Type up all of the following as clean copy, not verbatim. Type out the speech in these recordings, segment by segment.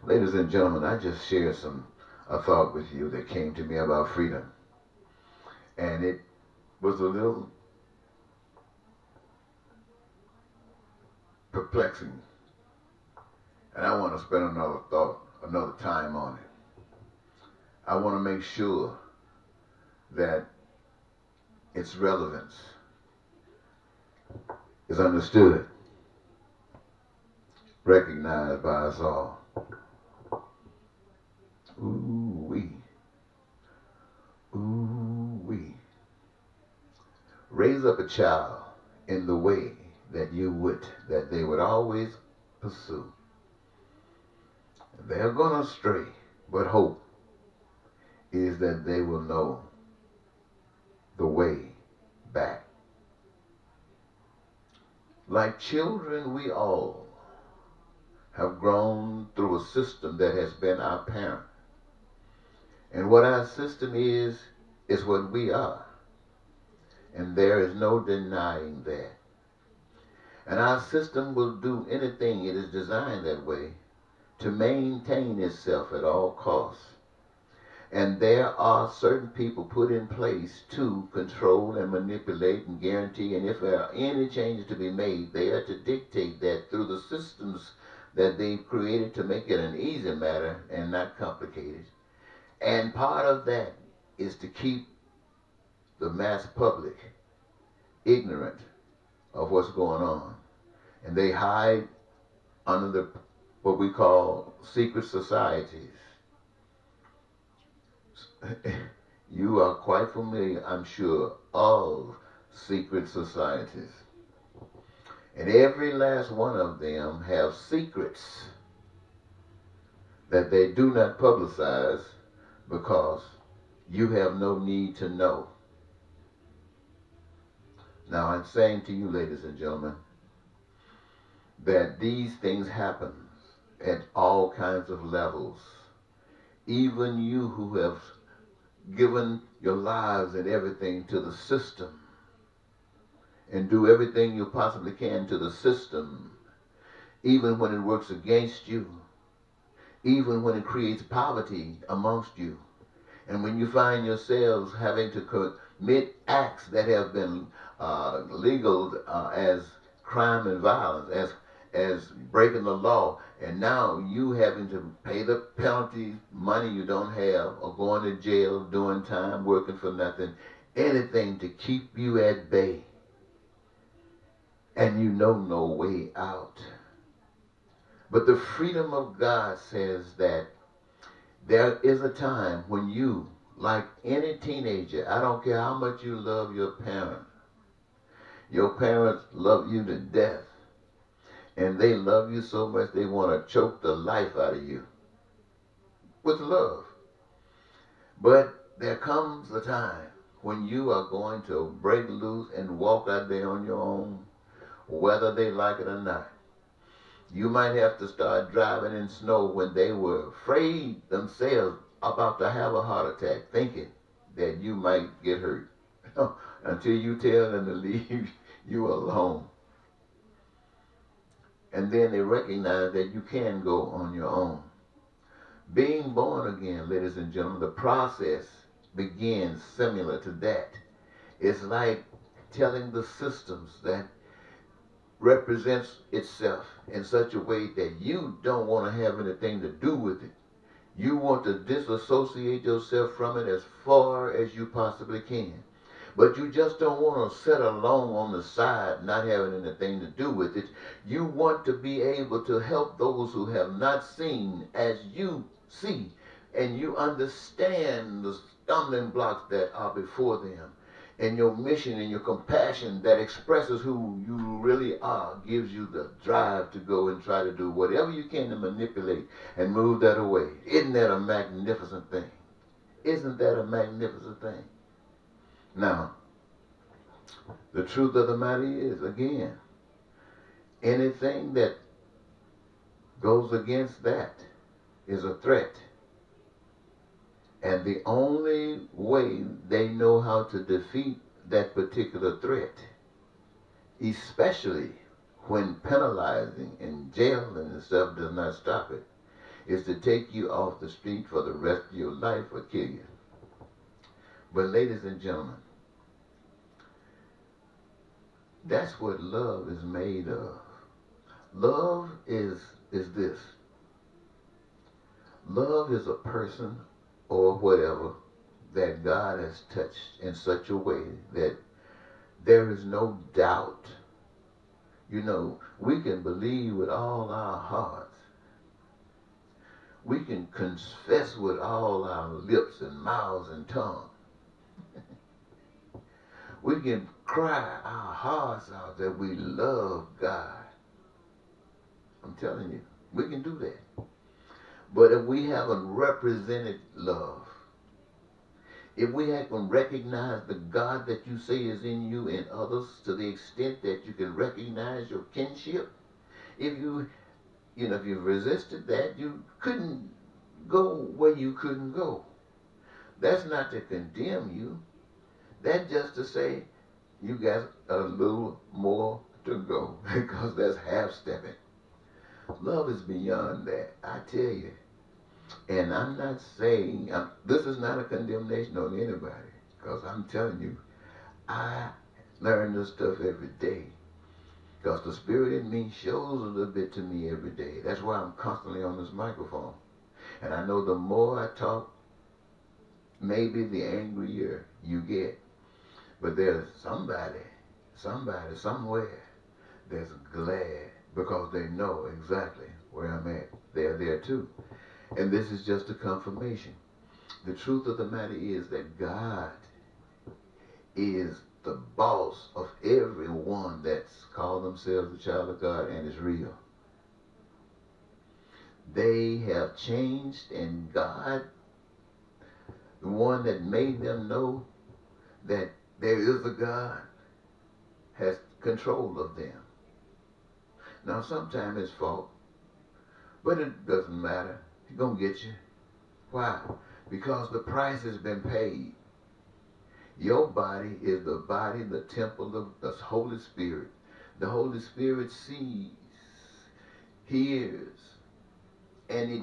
Ladies and gentlemen, I just shared a thought with you that came to me about freedom. And it was a little perplexing. And I want to spend another time on it. I want to make sure that its relevance is understood, recognized by us all. Ooh wee. Ooh wee. Raise up a child in the way that they would always pursue. They're gonna stray, but hope is that they will know the way back. Like children, we all have grown through a system that has been our parent. And what our system is what we are. And there is no denying that. And our system will do anything it is designed that way to maintain itself at all costs. And there are certain people put in place to control and manipulate and guarantee, and if there are any changes to be made, they are to dictate that through the systems that they've created to make it an easy matter and not complicated. And part of that is to keep the mass public ignorant of what's going on. And they hide under what we call secret societies. You are quite familiar, I'm sure, of secret societies. And every last one of them have secrets that they do not publicize because you have no need to know. Now I'm saying to you, ladies and gentlemen, that these things happen at all kinds of levels. Even you who have given your lives and everything to the system and do everything you possibly can to the system, even when it works against you, even when it creates poverty amongst you, and when you find yourselves having to commit acts that have been legal as crime and violence, as breaking the law, and now you having to pay the penalties, money you don't have, or going to jail, doing time, working for nothing, anything to keep you at bay, and you know no way out. But the freedom of God says that there is a time when you, like any teenager, I don't care how much you love your parents love you to death. And they love you so much they want to choke the life out of you with love. But there comes a time when you are going to break loose and walk out there on your own, whether they like it or not. You might have to start driving in snow when they were afraid themselves about to have a heart attack, thinking that you might get hurt until you tell them to leave you alone. And then they recognize that you can go on your own. Being born again, ladies and gentlemen, the process begins similar to that. It's like telling the systems that represents itself in such a way that you don't want to have anything to do with it. You want to disassociate yourself from it as far as you possibly can. But you just don't want to sit alone on the side, not having anything to do with it. You want to be able to help those who have not seen as you see, and you understand the stumbling blocks that are before them. And your mission and your compassion that expresses who you really are gives you the drive to go and try to do whatever you can to manipulate and move that away. Isn't that a magnificent thing? Isn't that a magnificent thing? Now, the truth of the matter is, again, anything that goes against that is a threat. And the only way they know how to defeat that particular threat, especially when penalizing and jailing and stuff does not stop it, is to take you off the street for the rest of your life or kill you. But ladies and gentlemen, that's what love is made of. Love is this. Love is a person or whatever that God has touched in such a way that there is no doubt. You know, we can believe with all our hearts. We can confess with all our lips and mouths and tongue. We can cry our hearts out that we love God. I'm telling you, we can do that. But if we haven't represented love, if we haven't recognized the God that you say is in you and others to the extent that you can recognize your kinship, if you've resisted that, you couldn't go where you couldn't go. That's not to condemn you. That's just to say you got a little more to go, because that's half stepping. Love is beyond that, I tell you. And I'm not saying, this is not a condemnation on anybody, because I'm telling you, I learn this stuff every day. Because the Spirit in me shows a little bit to me every day. That's why I'm constantly on this microphone. And I know the more I talk, maybe the angrier you get. But there's somebody, somewhere that's glad because they know exactly where I'm at. They're there too. And this is just a confirmation. The truth of the matter is that God is the boss of everyone that's called themselves a child of God and is real. They have changed, and God, the one that made them know that there is a God, has control of them. Now, sometimes it's fault, but it doesn't matter. He's going to get you. Why? Because the price has been paid. Your body is the body, the temple of the Holy Spirit. The Holy Spirit sees, hears, and it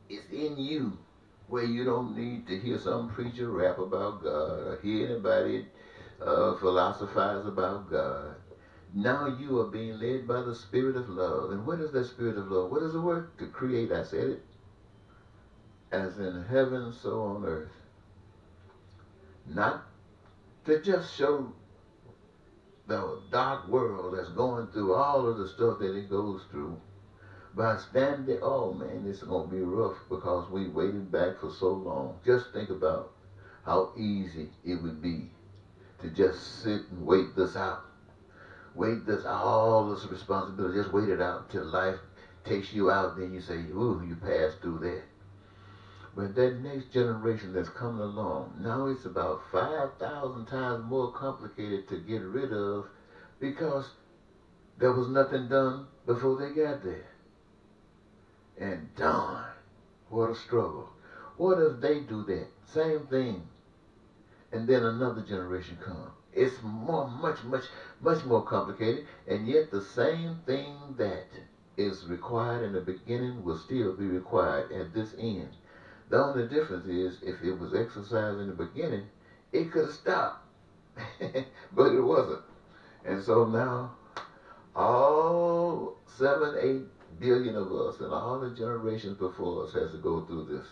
is in you, where you don't need to hear some preacher rap about God or hear anybody philosophize about God. Now you are being led by the Spirit of love. And what is that Spirit of love? What is the word? To create, I said it. As in heaven, so on earth. Not to just show the dark world that's going through all of the stuff that it goes through by standing, oh man, this is going to be rough because we waited back for so long. Just think about how easy it would be to just sit and wait this out. Wait this, all this responsibility, just wait it out until life takes you out, then you say, ooh, you passed through that. But that next generation that's coming along, now it's about 5,000 times more complicated to get rid of because there was nothing done before they got there. And darn, what a struggle. What if they do that? Same thing. And then another generation comes. It's much more complicated, and yet the same thing that is required in the beginning will still be required at this end. The only difference is if it was exercised in the beginning, it could have stopped, but it wasn't. And so now, all 7, 8 billion of us and all the generations before us has to go through this.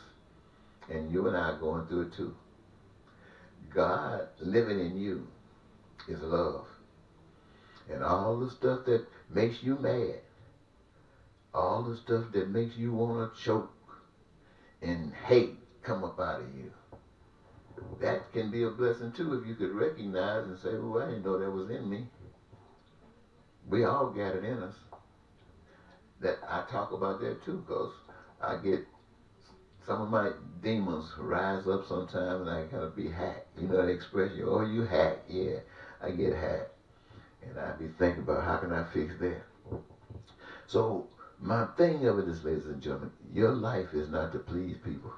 And you and I are going through it too. God living in you is love. And all the stuff that makes you mad, all the stuff that makes you want to choke and hate come up out of you, that can be a blessing too if you could recognize and say, oh, I didn't know that was in me. We all got it in us. That I talk about that too, because I get some of my demons rise up sometimes and I kind of be hacked. You know the expression, oh, you hack. Yeah, I get hacked. And I be thinking about how can I fix that. So my thing of it is, ladies and gentlemen, your life is not to please people.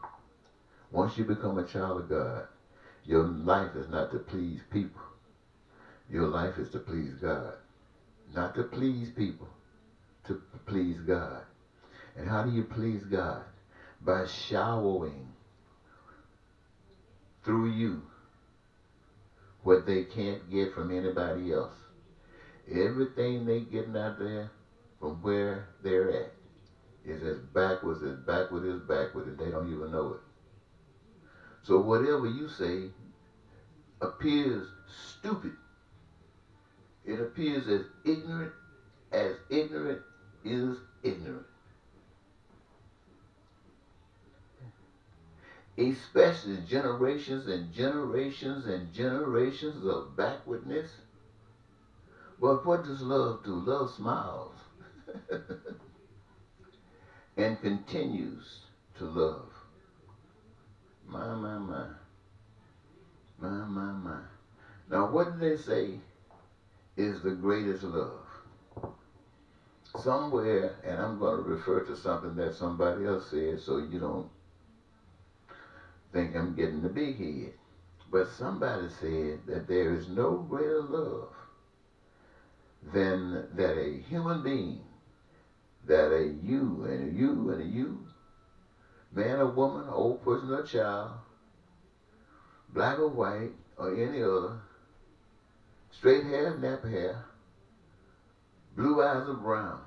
Once you become a child of God, your life is not to please people. Your life is to please God. Not to please people, to please God. And how do you please God? by showering through you what they can't get from anybody else. Everything they getting out there from where they're at is as backwards as backward as backward, and they don't even know it. So whatever you say appears stupid. It appears as ignorant is ignorant. Especially generations and generations and generations of backwardness. But what does love do? Love smiles and continues to love. My, my, my. My, my, my. Now, what do they say is the greatest love? Somewhere, and I'm going to refer to something that somebody else said so you don't think I'm getting the big head. But somebody said that there is no greater love than that a human being, that a you and a you and a you, man or woman, old person or child, black or white or any other, straight hair, nap hair, blue eyes or brown,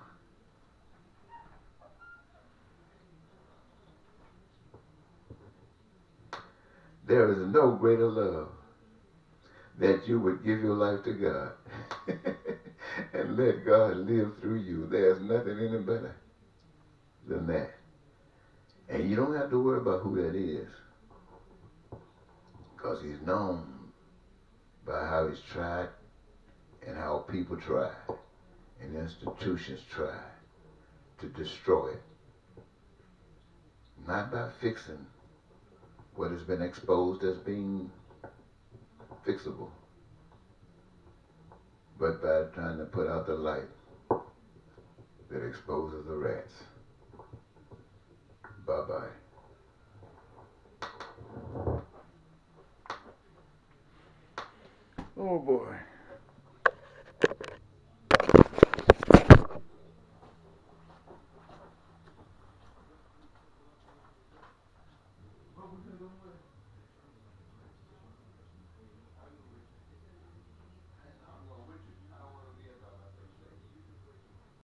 there is no greater love that you would give your life to God and let God live through you. There's nothing any better than that. And you don't have to worry about who that is, because he's known by how he's tried and how people tried and institutions tried to destroy it. Not by fixing what has been exposed as being fixable, but by trying to put out the light that exposes the rats. Bye-bye. Oh boy.